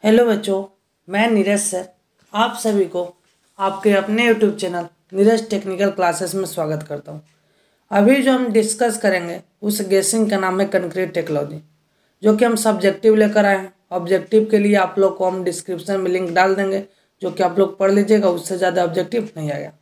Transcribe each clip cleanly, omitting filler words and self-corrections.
Hello बच्चों, मैं Neeraj sir आप सभी को आपके अपने YouTube channel Neeraj technical classes में स्वागत करता हूं। अभी जो हम डिस्कस करेंगे उस गेसिंग का नाम है कंक्रीट टेक्नोलॉजी, जो कि हम सब्जेक्टिव लेकर आए हैं। ऑब्जेक्टिव के लिए आप लोग को हम डिस्क्रिप्शन में लिंक डाल देंगे, जो कि आप लोग पढ़ लीजिएगा। उससे ज़्यादा ऑब्जेक्टिव नहीं आएगा,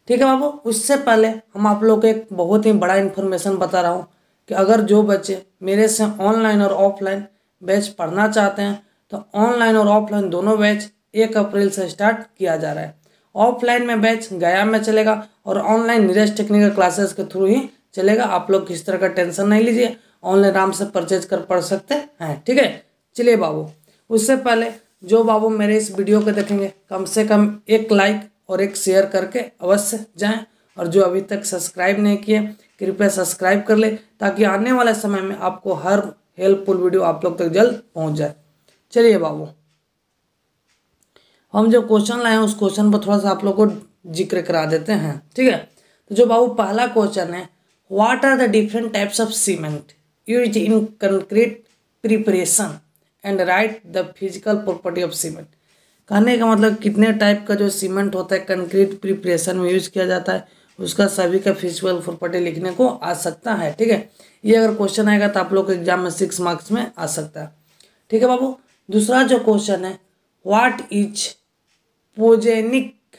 ठीक है बाबू। उससे पहले हम आप लोग को एक बहुत ही बड़ा इन्फॉर्मेशन बता रहा हूँ कि अगर जो बच्चे मेरे से ऑनलाइन और ऑफलाइन बैच पढ़ना चाहते हैं तो ऑनलाइन और ऑफलाइन दोनों बैच 1 अप्रैल से स्टार्ट किया जा रहा है। ऑफलाइन में बैच गया में चलेगा और ऑनलाइन नीरज टेक्निकल क्लासेस के थ्रू ही चलेगा। आप लोग किस तरह का टेंशन नहीं लीजिए, ऑनलाइन आराम से परचेज कर पढ़ सकते हैं, ठीक है। चलिए बाबू, उससे पहले जो बाबू मेरे इस वीडियो को देखेंगे कम से कम एक लाइक और एक शेयर करके अवश्य जाएं, और जो अभी तक सब्सक्राइब नहीं किए कृपया सब्सक्राइब कर ले, ताकि आने वाले समय में आपको हर हेल्पफुल वीडियो आप लोग तक जल्द पहुंच जाए। चलिए बाबू, हम जो क्वेश्चन लाए हैं उस क्वेश्चन पर थोड़ा सा आप लोग को जिक्र करा देते हैं, ठीक है। तो जो बाबू पहला क्वेश्चन है, what are the different types of cement used in concrete preparation and write the physical property of cement. कहने का मतलब कितने टाइप का जो सीमेंट होता है कंक्रीट प्रिपरेशन में यूज किया जाता है, उसका सभी का फिजिकल प्रॉपर्टी लिखने को आ सकता है, ठीक है। ये अगर क्वेश्चन आएगा तो आप लोग के एग्जाम में 6 मार्क्स में आ सकता है, ठीक है बाबू। दूसरा जो क्वेश्चन है, व्हाट इज पोजेनिक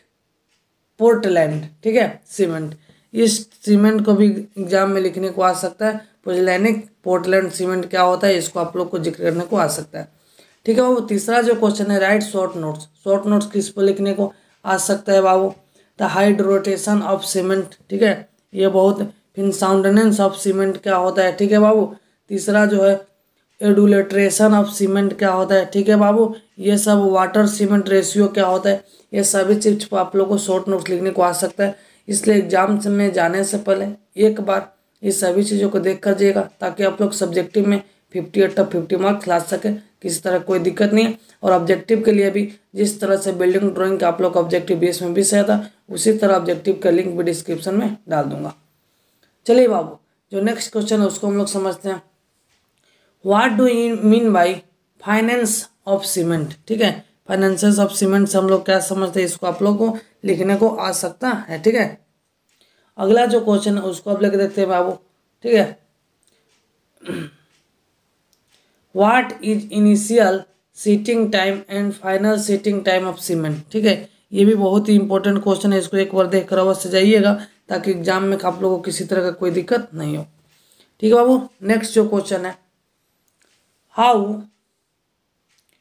पोर्टलैंड, ठीक है, सीमेंट। इस सीमेंट को भी एग्जाम में लिखने को आ सकता है। पोजेनिक पोर्टलैंड सीमेंट क्या होता है, इसको आप लोग को जिक्र करने को आ सकता है, ठीक है बाबू। तीसरा जो क्वेश्चन है, write short notes. Short notes किस पर लिखने को आ सकता है बाबू, the hydration of cement, ठीक है, ये बहुत। फिर साउंडनेस ऑफ सीमेंट क्या होता है, ठीक है बाबू। तीसरा जो है एडुलेट्रेशन ऑफ सीमेंट क्या होता है, ठीक है बाबू। ये सब वाटर सीमेंट रेशियो क्या होता है, ये सभी चीज पर आप लोग को शॉर्ट नोट्स लिखने को आ सकता है। इसलिए एग्जाम में जाने से पहले एक बार ये सभी चीज़ों को देख कर जाइएगा, ताकि आप लोग सब्जेक्टिव में 50 मार्क्स ला सके, किसी तरह कोई दिक्कत नहीं है। और ऑब्जेक्टिव के लिए भी जिस तरह से बिल्डिंग ड्राइंग का आप लोग ऑब्जेक्टिव 20 में 20 आया था, उसी तरह ऑब्जेक्टिव का लिंक भी डिस्क्रिप्शन में डाल दूंगा। चलिए बाबू, जो नेक्स्ट क्वेश्चन है उसको हम लोग समझते हैं। What do you mean by finance of cement, ठीक है। फाइनेंसेस ऑफ सीमेंट से हम लोग क्या समझते हैं, इसको आप लोग को लिखने को आ सकता है, ठीक है। अगला जो क्वेश्चन है उसको आप लेके देखते हैं बाबू, ठीक है। What is initial setting time and final setting time of cement, ठीक है। ये भी बहुत ही इंपॉर्टेंट क्वेश्चन है, इसको एक बार देख कर अवश्य जाइएगा, ताकि एग्जाम में आप लोगों को किसी तरह का कोई दिक्कत नहीं हो, ठीक है बाबू। नेक्स्ट जो क्वेश्चन है, how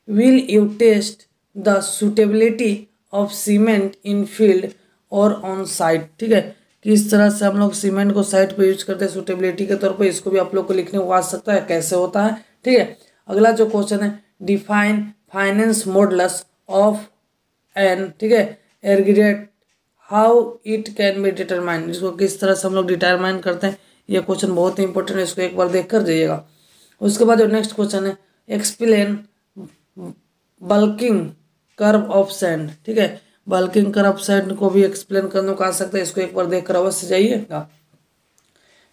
will you test the suitability of cement in field और ऑन साइट, ठीक है। किस तरह से हम लोग सीमेंट को साइट पे यूज करते हैं सुटेबिलिटी के तौर पे, इसको भी आप लोग को लिखने को आ सकता है, कैसे होता है, ठीक है। अगला जो क्वेश्चन है, define fineness modulus of an, ठीक है, aggregate, how it can be determine. इसको किस तरह से हम लोग डिटरमाइन करते हैं, ये क्वेश्चन बहुत ही इंपॉर्टेंट है, इसको एक बार देख कर जाइएगा। उसके बाद जो नेक्स्ट क्वेश्चन है, explain bulking curve of sand, ठीक है। बल्किंग कर्व ऑफ सैंड को भी एक्सप्लेन करने को आ सकता है, इसको एक बार देख कर अवश्य जाइएगा,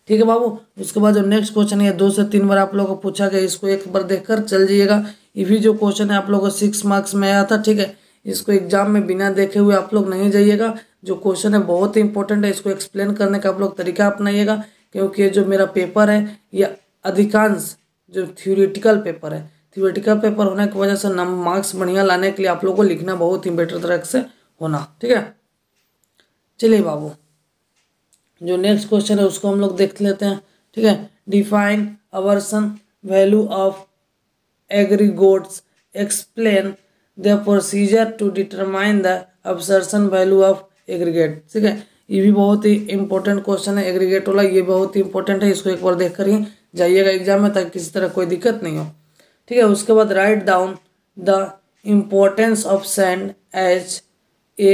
ठीक है बाबू। उसके बाद जो नेक्स्ट क्वेश्चन है 2 से 3 बार आप लोगों को पूछा गया, इसको एक बार देखकर चल जाइएगा। ये भी जो क्वेश्चन है आप लोगों को 6 मार्क्स में आया था, ठीक है। इसको एग्जाम में बिना देखे हुए आप लोग नहीं जाइएगा। जो क्वेश्चन है बहुत ही इंपॉर्टेंट है, इसको एक्सप्लेन करने का आप लोग तरीका अपनाइएगा, क्योंकि ये जो मेरा पेपर है ये अधिकांश जो थ्योरेटिकल पेपर है, थ्योरेटिकल पेपर होने की वजह से मार्क्स बढ़िया लाने के लिए आप लोगों को लिखना बहुत ही बेटर तरह से होना, ठीक है। चलिए बाबू, जो नेक्स्ट क्वेश्चन है उसको हम लोग देख लेते हैं, ठीक है। Define absorption value of aggregates, explain the procedure to determine the absorption value of aggregate, ठीक है। ये भी बहुत ही इंपॉर्टेंट क्वेश्चन है एग्रीगेट वाला, ये बहुत ही इंपॉर्टेंट है, इसको एक बार देख कर ही जाइएगा एग्जाम में, ताकि किसी तरह कोई दिक्कत नहीं हो, ठीक है। उसके बाद write down the importance of sand as a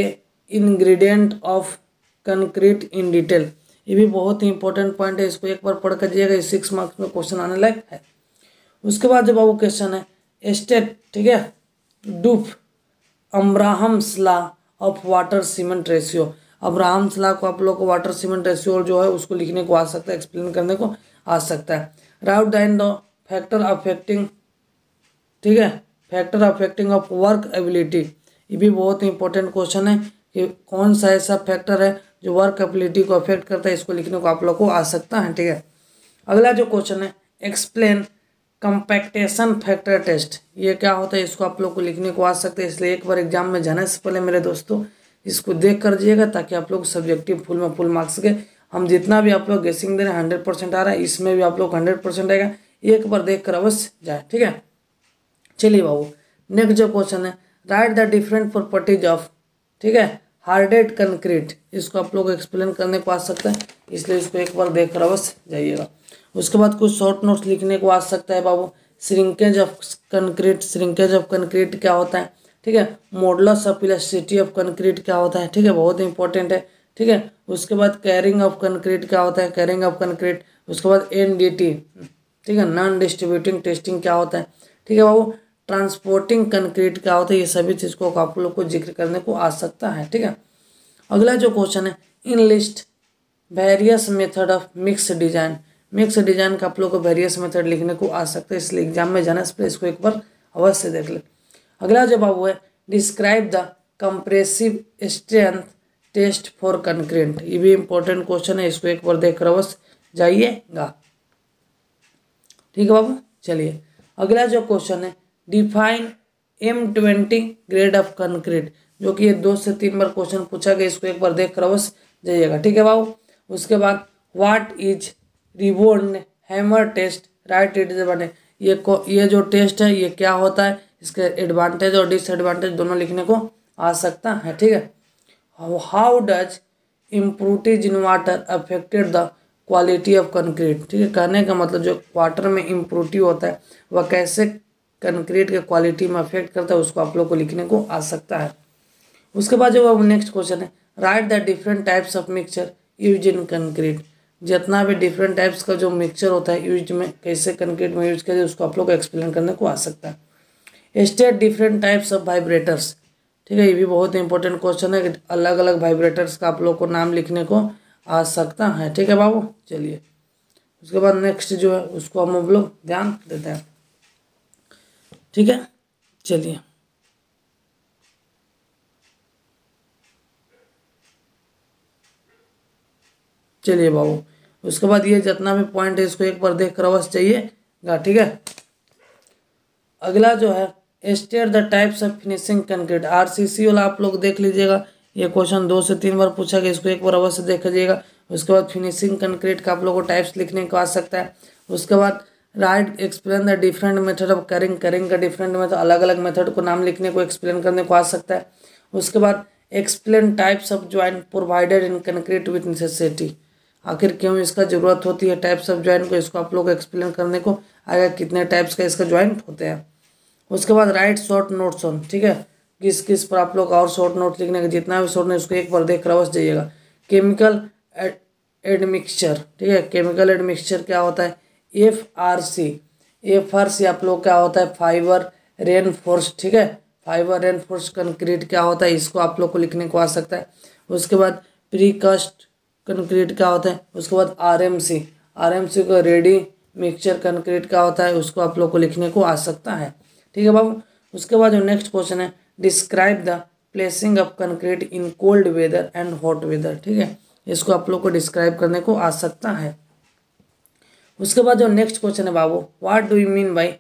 ingredient of concrete in detail. ये भी बहुत ही इंपॉर्टेंट पॉइंट है, इसको एक बार पढ़ कर जाइएगा, 6 मार्क्स में क्वेश्चन आने लायक है। उसके बाद जब वो क्वेश्चन है स्टेट, ठीक है, Duff Abrams law of water cement ratio. Abrams law को आप लोग को वाटर सीमेंट रेशियो जो है उसको लिखने को आ सकता है, एक्सप्लेन करने को आ सकता है। Right down the factor affecting, ठीक है, factor affecting of work ability, ये भी बहुत इंपॉर्टेंट क्वेश्चन है कि कौन सा ऐसा फैक्टर है जो वर्क एबिलिटी को अफेक्ट करता है, इसको लिखने को आप लोग को आ सकता है। ठीक है, अगला जो क्वेश्चन है एक्सप्लेन कंपैक्टेशन फैक्टर टेस्ट, ये क्या होता है, इसको आप लोग को लिखने को आ सकता है। इसलिए एक बार एग्जाम में जाने से पहले मेरे दोस्तों इसको देख कर जाइएगा ताकि आप लोग सब्जेक्टिव फुल में फुल मार्क्स के, हम जितना भी आप लोग गेसिंग दे रहे हैं 100% आ रहा है, इसमें भी आप लोग 100% आएगा, एक बार देख कर अवश्य जाए। ठीक है, चलिए बाबू नेक्स्ट जो क्वेश्चन है right the different properties of, ठीक है, हार्डेड कंक्रीट, इसको आप लोग एक्सप्लेन करने को आ सकता है, इसलिए इसको एक बार देख कर अवश्य जाइएगा। उसके बाद कुछ शॉर्ट नोट्स लिखने को आ सकता है बाबू, shrinkage of concrete, shrinkage of concrete क्या होता है, ठीक है, modulus of elasticity of concrete क्या होता है, ठीक है, बहुत इंपॉर्टेंट है। ठीक है, उसके बाद कैरिंग ऑफ कंक्रीट क्या होता है, कैरिंग ऑफ कंक्रीट, उसके बाद एनडीटी, ठीक है, नॉन डिस्ट्रीब्यूटिंग टेस्टिंग क्या होता है, ठीक है बाबू, ट्रांसपोर्टिंग कंक्रीट क्या होता है, ये सभी चीज़ को आप लोग को जिक्र करने को आ सकता है। ठीक है, अगला जो क्वेश्चन है in list various method of mix design, mix design का आप लोग को वेरियस मेथड लिखने को आ सकता है, इसलिए एग्जाम में जाने से पहले इसको एक बार अवश्य देख ले। अगला जो बाबू है describe the compressive strength test for concrete, ये भी इंपॉर्टेंट क्वेश्चन है, इसको एक बार देख कर अवश्य जाइएगा। ठीक है बाबू, चलिए अगला जो क्वेश्चन है define M20 grade of concrete, जो कि ये 2 से 3 बार क्वेश्चन पूछा गया, इसको एक बार देख कर अवश्य जाइएगा। ठीक है बाबू, उसके बाद what is rebound hammer test write it बने, ये जो टेस्ट है ये क्या होता है, इसके एडवांटेज और डिसएडवांटेज दोनों लिखने को आ सकता है। ठीक है, how does impurities in water affected the quality of concrete, ठीक है, कहने का मतलब जो वाटर में इम्प्रूविटी होता है वह कैसे कंक्रीट के क्वालिटी में अफेक्ट करता है, उसको आप लोग को लिखने को आ सकता है। उसके बाद जो नेक्स्ट क्वेश्चन है right the different types of mixture use in concrete, जितना भी डिफरेंट टाइप्स का जो मिक्सचर होता है यूज में कैसे कंक्रीट में यूज करते उसको आप लोग को एक्सप्लेन करने को आ सकता है। State different types of vibrators, ठीक है, ये भी बहुत इंपॉर्टेंट क्वेश्चन है कि अलग अलग वाइब्रेटर्स का आप लोग को नाम लिखने को आ सकता है। ठीक है बाबू, चलिए उसके बाद नेक्स्ट जो है उसको हम लोग ध्यान देते हैं। ठीक है, चलिए चलिए बाबू, उसके बाद ये जितना भी पॉइंट है इसको एक बार देख कर अवश्य चाहिएगा। ठीक है, अगला जो है state the types of finishing concrete, RCC वाला आप लोग देख लीजिएगा, ये क्वेश्चन 2 से 3 बार पूछा गया, इसको एक बार अवश्य देख लीजिएगा। उसके बाद फिनिशिंग कंक्रीट का आप लोग को टाइप्स लिखने को आ सकता है। उसके बाद write explain the different method of curing, curing का डिफरेंट मेथड, अलग अलग मेथड को नाम लिखने को एक्सप्लेन करने को आ सकता है। उसके बाद explain types of joint provided in concrete with necessity, आखिर क्यों इसका ज़रूरत होती है टाइप्स ऑफ ज्वाइंट को, इसको आप लोग को एक्सप्लेन करने को आएगा, कितने टाइप्स का इसका ज्वाइंट होते हैं। उसके बाद राइट शॉर्ट नोट्स ऑन, ठीक है, किस किस पर आप लोग और शॉर्ट नोट लिखने का, जितना भी शॉर्ट नोट उसको एक बार देख कर अवश्य जाइएगा। केमिकल एडमिक्सचर, ठीक है, केमिकल एडमिक्सचर क्या होता है, FRC आप लोग क्या होता है, फाइबर रेनफोर्स, ठीक है, फाइबर रेनफोर्स कंक्रीट क्या होता है, इसको आप लोग को लिखने को आ सकता है। उसके बाद प्रीकास्ट कंक्रीट क्या होता है, उसके बाद RMC को रेडी मिक्सचर कंक्रीट क्या होता है, उसको आप लोग को लिखने को आ सकता है। ठीक है बाबू, उसके बाद जो नेक्स्ट क्वेश्चन है describe the placing of concrete in cold weather and hot weather, ठीक है, इसको आप लोग को डिस्क्राइब करने को आ सकता है। उसके बाद जो नेक्स्ट क्वेश्चन है बाबू what do you mean by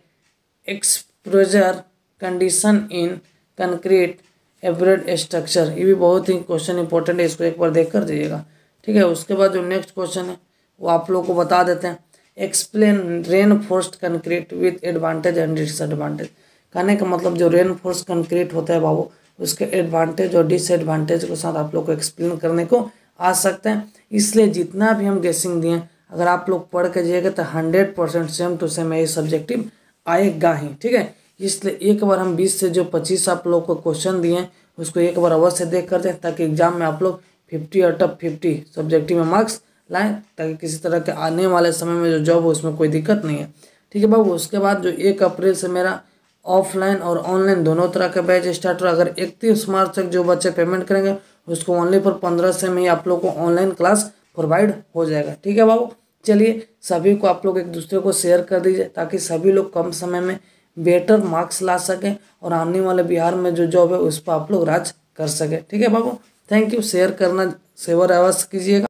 exposure condition in concrete abrade structure, ये भी बहुत ही क्वेश्चन इंपॉर्टेंट है, इसको एक बार देख कर जाइएगा। ठीक है, उसके बाद जो नेक्स्ट क्वेश्चन है वो आप लोग को बता देते हैं explain reinforced concrete with advantage and disadvantage, कहने का मतलब जो रेनफोर्स कंक्रीट होता है बाबू उसके एडवांटेज और डिसएडवांटेज के साथ आप लोग को एक्सप्लेन करने को आ सकते हैं। इसलिए जितना भी हम गेसिंग दिए अगर आप लोग पढ़ के जाइएगा तो 100% सेम टू सेम ये सब्जेक्टिव आएगा ही। ठीक है, इसलिए एक बार हम 20 से जो 25 आप लोग को क्वेश्चन दिए हैं उसको एक बार अवश्य देख कर दें ताकि एग्जाम में आप लोग 50 आउट ऑफ 50 सब्जेक्टिव में मार्क्स लाएँ, ताकि किसी तरह के आने वाले समय में जो जॉब हो उसमें कोई दिक्कत नहीं है। ठीक है बाबू, उसके बाद जो 1 अप्रैल से मेरा ऑफलाइन और ऑनलाइन दोनों तरह का बैच स्टार्ट हो, अगर 31 मार्च तक जो बच्चे पेमेंट करेंगे उसको ओनली फॉर 15 से में ही आप लोग को ऑनलाइन क्लास प्रोवाइड हो जाएगा। ठीक है बाबू, चलिए सभी को आप लोग एक दूसरे को शेयर कर दीजिए ताकि सभी लोग कम समय में बेटर मार्क्स ला सकें और आने वाले बिहार में जो जॉब है उस पर आप लोग राज कर सकें। ठीक है बाबू, थैंक यू। शेयर करना सेवर अवश्य कीजिएगा।